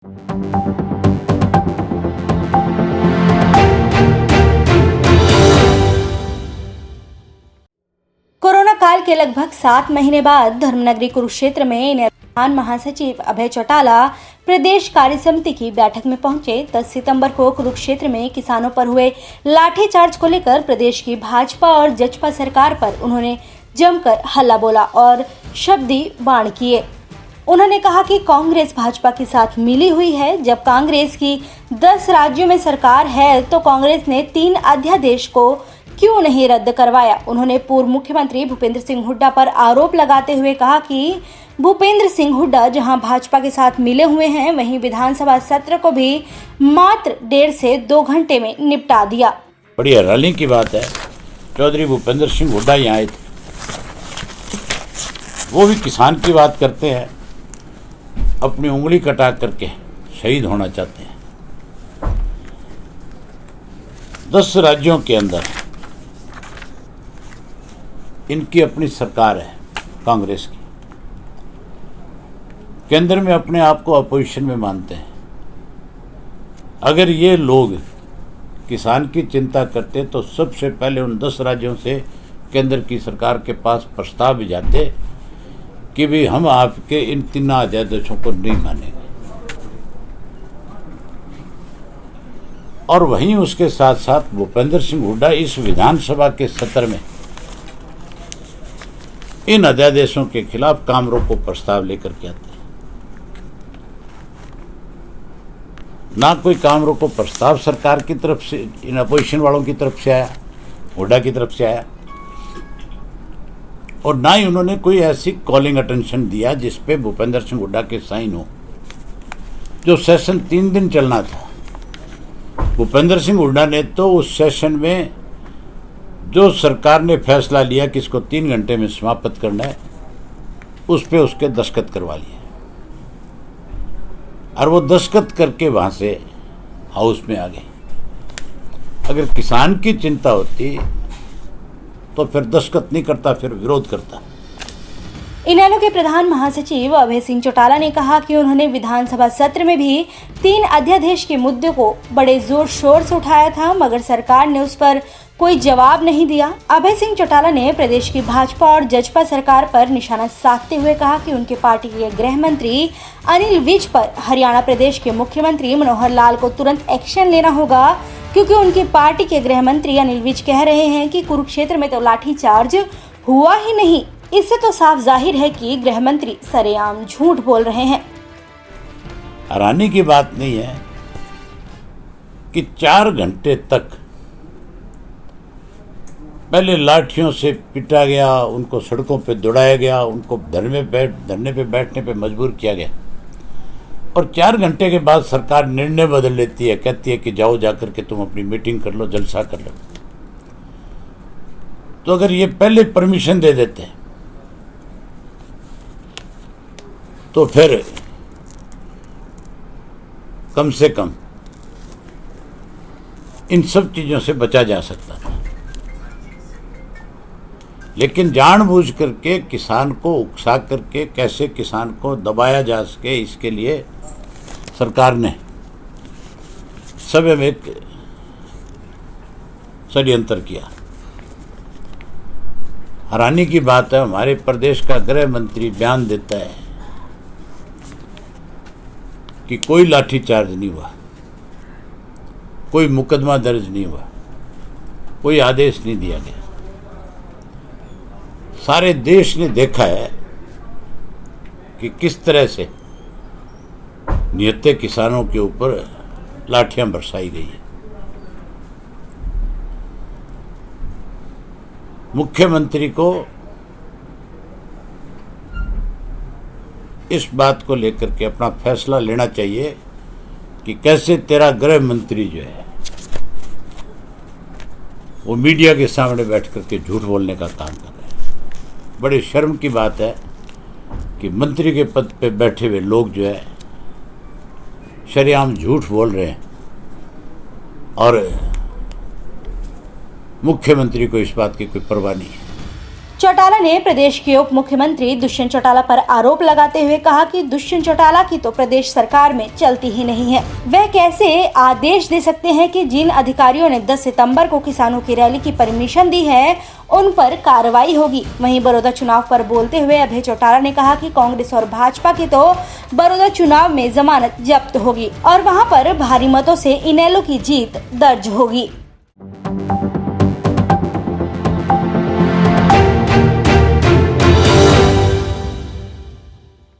Corona काल के लगभग 7 महीने बाद धर्मनगरी कुरुक्षेत्र में प्रधान महासचिव अभय चौटाला प्रदेश कार्य समिति की बैठक में पहुंचे। 10 सितंबर को कुरुक्षेत्र में किसानों पर हुए लाठीचार्ज को लेकर प्रदेश की भाजपा और जचपा सरकार पर उन्होंने जमकर हल्ला बोला और शब्दी बाण किए। उन्होंने कहा कि कांग्रेस भाजपा के साथ मिली हुई है। जब कांग्रेस की 10 राज्यों में सरकार है तो कांग्रेस ने 3 अध्यादेश को क्यों नहीं रद्द करवाया। उन्होंने पूर्व मुख्यमंत्री भूपेंद्र सिंह हुड्डा पर आरोप लगाते हुए कहा कि भूपेंद्र सिंह हुड्डा जहां भाजपा के साथ मिले हुए हैं, वहीं विधानसभा सत्र को भी मात्र 1.5 से 2 घंटे में निपटा दिया। बड़ी हैरानी की बात है, चौधरी भूपेंद्र सिंह हुड्डा यहाँ आए थे, वो भी किसान की बात करते हैं, अपनी उंगली कटा करके शहीद होना चाहते हैं। 10 राज्यों के अंदर इनकी अपनी सरकार है कांग्रेस की, केंद्र में अपने आप को अपोजिशन में मानते हैं। अगर ये लोग किसान की चिंता करते तो सबसे पहले उन 10 राज्यों से केंद्र की सरकार के पास प्रस्ताव भी जाते कि भी हम आपके इन 3 अध्यादेशों को नहीं मानेंगे। और वहीं उसके साथ साथ भूपेंद्र सिंह हुड्डा इस विधानसभा के सत्र में इन अध्यादेशों के खिलाफ काम रोको प्रस्ताव लेकर के आते हैं। ना कोई काम रोको प्रस्ताव सरकार की तरफ से, इन अपोजिशन वालों की तरफ से आया, हुड्डा की तरफ से आया, और ना ही उन्होंने कोई ऐसी कॉलिंग अटेंशन दिया जिस पे भूपेंद्र सिंह हुड्डा के साइन हो। जो सेशन 3 दिन चलना था, भूपेंद्र सिंह हुड्डा ने तो उस सेशन में जो सरकार ने फैसला लिया कि इसको 3 घंटे में समाप्त करना है, उस पे उसके दस्तखत करवा लिए और वो दस्तखत करके वहां से हाउस में आ गए। अगर किसान की चिंता होती तो फिर दस्तखत नहीं करता, फिर विरोध करता। इनेलो के प्रधान महासचिव अभय सिंह चौटाला ने कहा कि उन्होंने विधानसभा सत्र में भी 3 अध्यादेश के मुद्दे को बड़े जोर शोर से उठाया था, मगर सरकार ने उस पर कोई जवाब नहीं दिया। अभय सिंह चौटाला ने प्रदेश की भाजपा और जचपा सरकार पर निशाना साधते हुए कहा कि उनके पार्टी के गृह मंत्री अनिल विज पर हरियाणा प्रदेश के मुख्यमंत्री मनोहर लाल को तुरंत एक्शन लेना होगा, क्योंकि उनकी पार्टी के गृह मंत्री अनिल विज कह रहे हैं कि कुरुक्षेत्र में तो लाठीचार्ज हुआ ही नहीं। इससे तो साफ जाहिर है कि गृह मंत्री सरेआम झूठ बोल रहे हैं। हैरानी की बात नहीं है कि 4 घंटे तक पहले लाठियों से पिटा गया, उनको सड़कों पे दौड़ाया गया, उनको धरने पे बैठने पे मजबूर किया गया, और 4 घंटे के बाद सरकार निर्णय बदल लेती है, कहती है कि जाओ जाकर के तुम अपनी मीटिंग कर लो, जलसा कर लो। तो अगर ये पहले परमिशन दे देते हैं तो फिर कम से कम इन सब चीजों से बचा जा सकता था। लेकिन जानबूझ करके किसान को उकसा करके कैसे किसान को दबाया जा सके, इसके लिए सरकार ने सब में एक षड्यंत्र किया। हैरानी की बात है, हमारे प्रदेश का गृह मंत्री बयान देता है कि कोई लाठीचार्ज नहीं हुआ, कोई मुकदमा दर्ज नहीं हुआ, कोई आदेश नहीं दिया गया। सारे देश ने देखा है कि किस तरह से निहत्थे किसानों के ऊपर लाठियां बरसाई गई है। मुख्यमंत्री को इस बात को लेकर के अपना फैसला लेना चाहिए कि कैसे तेरा गृह मंत्री जो है वो मीडिया के सामने बैठ करके झूठ बोलने का काम कर रहे हैं। बड़ी शर्म की बात है कि मंत्री के पद पे बैठे हुए लोग जो है शरेआम झूठ बोल रहे हैं और मुख्यमंत्री को इस बात की कोई परवाह नहीं है। चौटाला ने प्रदेश के उप मुख्यमंत्री दुष्यंत चौटाला पर आरोप लगाते हुए कहा कि दुष्यंत चौटाला की तो प्रदेश सरकार में चलती ही नहीं है। वह कैसे आदेश दे सकते हैं कि जिन अधिकारियों ने 10 सितंबर को किसानों की रैली की परमिशन दी है उन पर कार्रवाई होगी। वहीं बड़ौदा चुनाव पर बोलते हुए अभय चौटाला ने कहा कि कांग्रेस और भाजपा की तो बड़ौदा चुनाव में जमानत जब्त होगी और वहां पर भारी मतों से इनेलो की जीत दर्ज होगी।